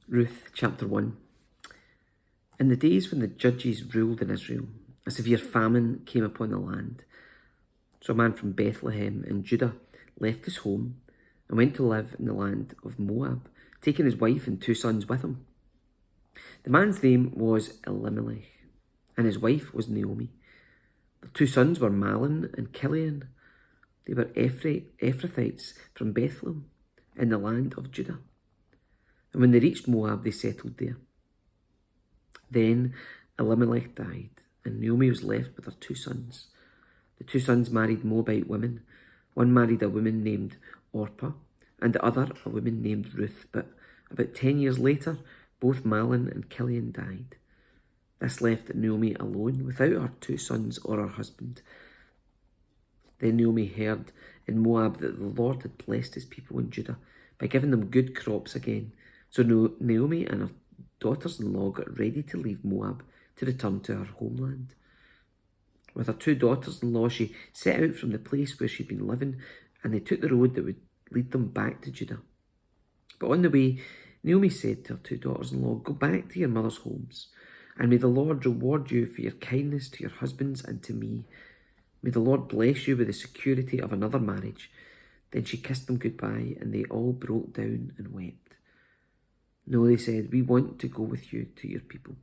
Ruth chapter 1. In the days when the judges ruled in Israel, a severe famine came upon the land. So a man from Bethlehem in Judah left his home and went to live in the land of Moab, taking his wife and 2 sons with him. The man's name was Elimelech, and his wife was Naomi. The 2 sons were Mahlon and Chilion. They were Ephrathites from Bethlehem in the land of Judah. And when they reached Moab, they settled there. Then Elimelech died, and Naomi was left with her 2 sons. The 2 sons married Moabite women. One married a woman named Orpah, and the other a woman named Ruth. But about 10 years later, both Mahlon and Chilion died. This left Naomi alone, without her 2 sons or her husband. Then Naomi heard in Moab that the Lord had blessed his people in Judah by giving them good crops again. So Naomi and her daughters-in-law got ready to leave Moab to return to her homeland. With her 2 daughters-in-law, she set out from the place where she'd been living, and they took the road that would lead them back to Judah. But on the way, Naomi said to her 2 daughters-in-law, "Go back to your mother's homes, and may the Lord reward you for your kindness to your husbands and to me. May the Lord bless you with the security of another marriage." Then she kissed them goodbye, and they all broke down and wept. "No," they said, "we want to go with you to your people."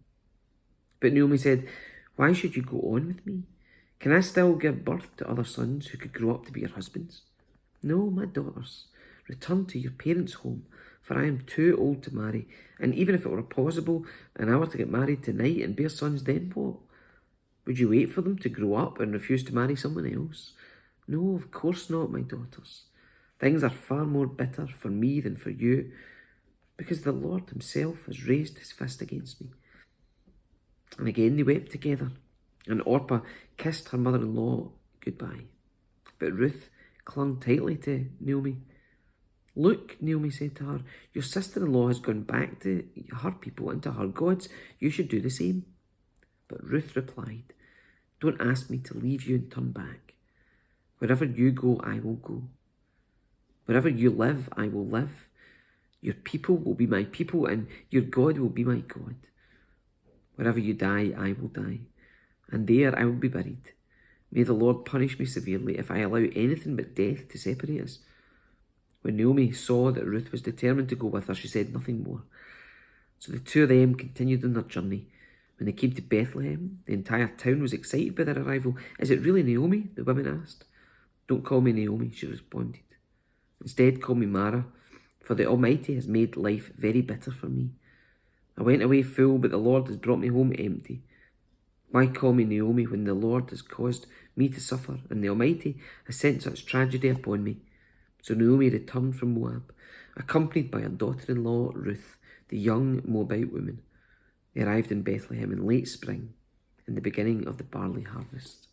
But Naomi said, "Why should you go on with me? Can I still give birth to other sons who could grow up to be your husbands? No, my daughters, return to your parents' home, for I am too old to marry. And even if it were possible and I were to get married tonight and bear sons, then what? Would you wait for them to grow up and refuse to marry someone else? No, of course not, my daughters. Things are far more bitter for me than for you, because the Lord himself has raised his fist against me." And again they wept together, and Orpah kissed her mother-in-law goodbye. But Ruth clung tightly to Naomi. "Look," Naomi said to her, "your sister-in-law has gone back to her people and to her gods. You should do the same." But Ruth replied, "Don't ask me to leave you and turn back. Wherever you go, I will go. Wherever you live, I will live. Your people will be my people, and your God will be my God. Wherever you die, I will die, and there I will be buried. May the Lord punish me severely if I allow anything but death to separate us." When Naomi saw that Ruth was determined to go with her, she said nothing more. So the 2 of them continued on their journey. When they came to Bethlehem, the entire town was excited by their arrival. "Is it really Naomi?" the women asked. "Don't call me Naomi," she responded. "Instead, call me Mara, for the Almighty has made life very bitter for me. I went away full, but the Lord has brought me home empty. Why call me Naomi when the Lord has caused me to suffer, and the Almighty has sent such tragedy upon me?" So Naomi returned from Moab, accompanied by her daughter-in-law Ruth, the young Moabite woman. They arrived in Bethlehem in late spring, in the beginning of the barley harvest.